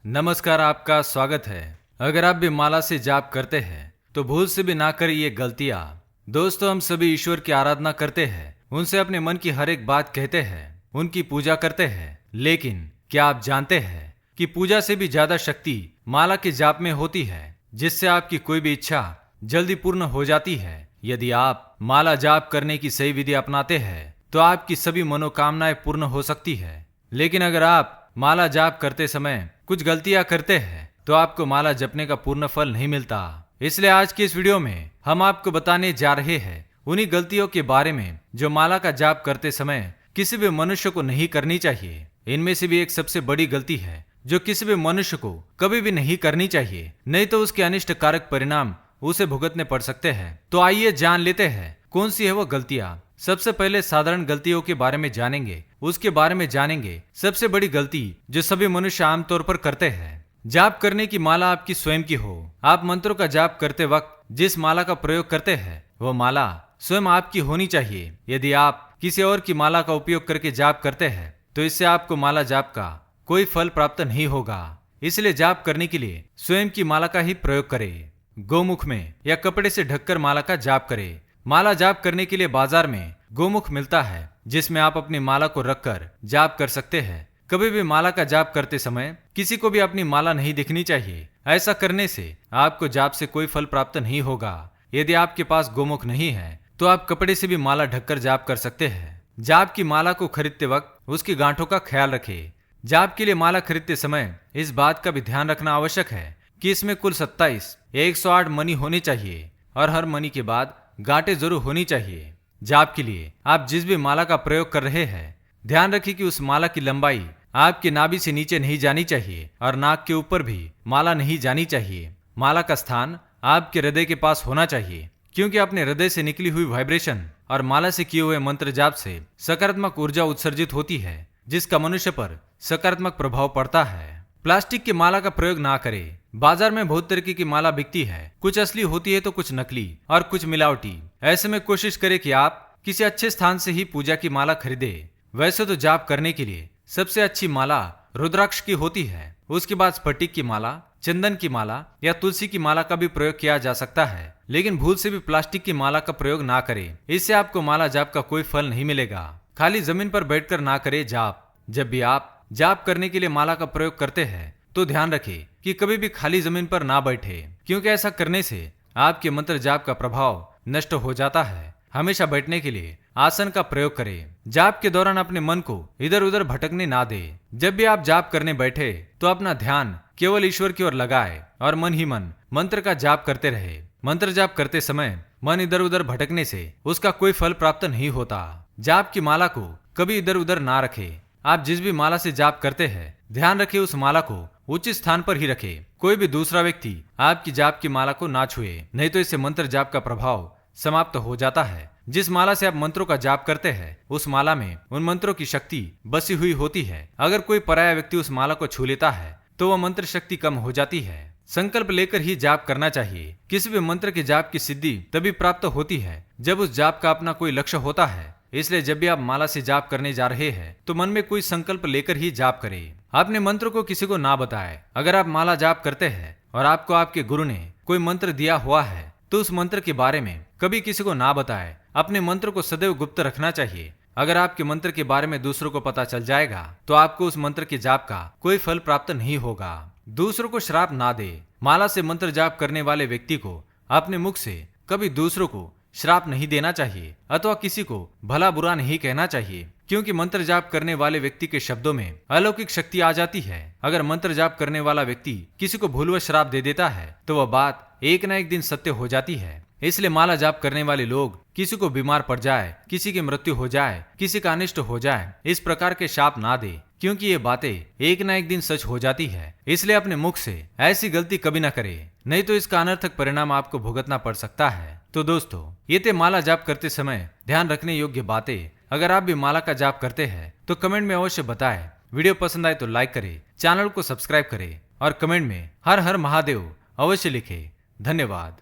नमस्कार, आपका स्वागत है। अगर आप भी माला से जाप करते हैं तो भूल से भी ना करें ये गलतियां। दोस्तों, हम सभी ईश्वर की आराधना करते हैं, उनसे अपने मन की हर एक बात कहते हैं, उनकी पूजा करते हैं। लेकिन क्या आप जानते हैं कि पूजा से भी ज्यादा शक्ति माला के जाप में होती है, जिससे आपकी कोई भी इच्छा जल्दी पूर्ण हो जाती है। यदि आप माला जाप करने की सही विधि अपनाते हैं तो आपकी सभी मनोकामनाएं पूर्ण हो सकती है। लेकिन अगर आप माला जाप करते समय कुछ गलतियां करते हैं तो आपको माला जपने का पूर्ण फल नहीं मिलता। इसलिए आज की इस वीडियो में हम आपको बताने जा रहे हैं उन्हीं गलतियों के बारे में जो माला का जाप करते समय किसी भी मनुष्य को नहीं करनी चाहिए। इनमें से भी एक सबसे बड़ी गलती है जो किसी भी मनुष्य को कभी भी नहीं करनी चाहिए, नहीं तो उसके अनिष्ट कारक परिणाम उसे भुगतने पड़ सकते हैं। तो आइए जान लेते हैं कौन सी है वो गलतियां। सबसे पहले साधारण गलतियों के बारे में जानेंगे, उसके बारे में जानेंगे सबसे बड़ी गलती जो सभी मनुष्य आमतौर पर करते हैं। जाप करने की माला आपकी स्वयं की हो। आप मंत्रों का जाप करते वक्त जिस माला का प्रयोग करते हैं वो माला स्वयं आपकी होनी चाहिए। यदि आप किसी और की माला का उपयोग करके जाप करते हैं तो इससे आपको माला जाप का कोई फल प्राप्त नहीं होगा। इसलिए जाप करने के लिए स्वयं की माला का ही प्रयोग करें। गोमुख में या कपड़े से ढककर माला का जाप करें। माला जाप करने के लिए बाजार में गोमुख मिलता है, जिसमें आप अपनी माला को रखकर जाप कर सकते हैं। कभी भी माला का जाप करते समय किसी को भी अपनी माला नहीं दिखनी चाहिए। ऐसा करने से आपको जाप से कोई फल प्राप्त नहीं होगा। यदि आपके पास गोमुख नहीं है तो आप कपड़े से भी माला ढककर जाप कर सकते हैं। जाप की माला को खरीदते वक्त उसकी गांठों का ख्याल रखें। जाप के लिए माला खरीदते समय इस बात का भी ध्यान रखना आवश्यक है कि इसमें कुल 27 या 108 मनी होने चाहिए और हर मनी के बाद गांठें जरूर होनी चाहिए। जाप के लिए आप जिस भी माला का प्रयोग कर रहे हैं, ध्यान रखिए कि उस माला की लंबाई आपकी नाभि से नीचे नहीं जानी चाहिए और नाक के ऊपर भी माला नहीं जानी चाहिए। माला का स्थान आपके हृदय के पास होना चाहिए, क्योंकि अपने हृदय से निकली हुई वाइब्रेशन और माला से किए हुए मंत्र जाप से सकारात्मक ऊर्जा उत्सर्जित होती है, जिसका मनुष्य पर सकारात्मक प्रभाव पड़ता है। प्लास्टिक की माला का प्रयोग ना करें। बाजार में बहुत तरीके की माला बिकती है, कुछ असली होती है तो कुछ नकली और कुछ मिलावटी। ऐसे में कोशिश करें कि आप किसी अच्छे स्थान से ही पूजा की माला खरीदे। वैसे तो जाप करने के लिए सबसे अच्छी माला रुद्राक्ष की होती है, उसके बाद स्फटिक की माला, चंदन की माला या तुलसी की माला का भी प्रयोग किया जा सकता है। लेकिन भूल से भी प्लास्टिक की माला का प्रयोग ना करें, इससे आपको माला जाप का कोई फल नहीं मिलेगा। खाली जमीन पर बैठकर ना करें जाप। जब भी आप जाप करने के लिए माला का प्रयोग करते हैं तो ध्यान रखें कि कभी भी खाली जमीन पर ना बैठे, क्योंकि ऐसा करने से आपके मंत्र जाप का प्रभाव नष्ट हो जाता है। हमेशा बैठने के लिए आसन का प्रयोग करें। जाप के दौरान अपने मन को इधर उधर भटकने ना दे। जब भी आप जाप करने बैठे तो अपना ध्यान केवल ईश्वर की ओर लगाए और मन ही मन मंत्र का जाप करते रहे। मंत्र जाप करते समय मन इधर उधर भटकने से उसका कोई फल प्राप्त नहीं होता। जाप की माला को कभी इधर उधर ना रखे। आप जिस भी माला से जाप करते हैं, ध्यान रखिए उस माला को उचित स्थान पर ही रखें। कोई भी दूसरा व्यक्ति आपकी जाप की माला को ना छुए, नहीं तो इससे मंत्र जाप का प्रभाव समाप्त हो जाता है। जिस माला से आप मंत्रों का जाप करते हैं, उस माला में उन मंत्रों की शक्ति बसी हुई होती है। अगर कोई पराया व्यक्ति उस माला को छू लेता है तो वह मंत्र शक्ति कम हो जाती है। संकल्प लेकर ही जाप करना चाहिए। किसी भी मंत्र के जाप की सिद्धि तभी प्राप्त होती है जब उस जाप का अपना कोई लक्ष्य होता है। इसलिए जब भी आप माला से जाप करने जा रहे हैं तो मन में कोई संकल्प लेकर ही जाप करें। अपने मंत्र को किसी को ना बताएं। अगर आप माला जाप करते हैं और आपको आपके गुरु ने कोई मंत्र दिया हुआ है तो उस मंत्र के बारे में कभी किसी को ना बताएं। अपने मंत्र को सदैव गुप्त रखना चाहिए। अगर आपके मंत्र के बारे में दूसरों को पता चल जाएगा तो आपको उस मंत्र के जाप का कोई फल प्राप्त नहीं होगा। दूसरों को श्राप ना दे। माला से मंत्र जाप करने वाले व्यक्ति को अपने मुख से कभी दूसरों को श्राप नहीं देना चाहिए अथवा किसी को भला बुरा नहीं कहना चाहिए, क्योंकि मंत्र जाप करने वाले व्यक्ति के शब्दों में अलौकिक शक्ति आ जाती है। अगर मंत्र जाप करने वाला व्यक्ति किसी को भूलवश श्राप दे देता है तो वह बात एक न एक दिन सत्य हो जाती है। इसलिए माला जाप करने वाले लोग किसी को बीमार पड़ जाए, किसी की मृत्यु हो जाए, किसी का अनिष्ट हो जाए, इस प्रकार के शाप ना दे, क्योंकि ये बातें एक न एक दिन सच हो जाती है। इसलिए अपने मुख से ऐसी गलती कभी ना करे, नहीं तो इसका अनर्थक परिणाम आपको भुगतना पड़ सकता है। तो दोस्तों, ये थे माला जाप करते समय ध्यान रखने योग्य बातें। अगर आप भी माला का जाप करते हैं तो कमेंट में अवश्य बताएं। वीडियो पसंद आए तो लाइक करें, चैनल को सब्सक्राइब करें और कमेंट में हर हर महादेव अवश्य लिखें। धन्यवाद।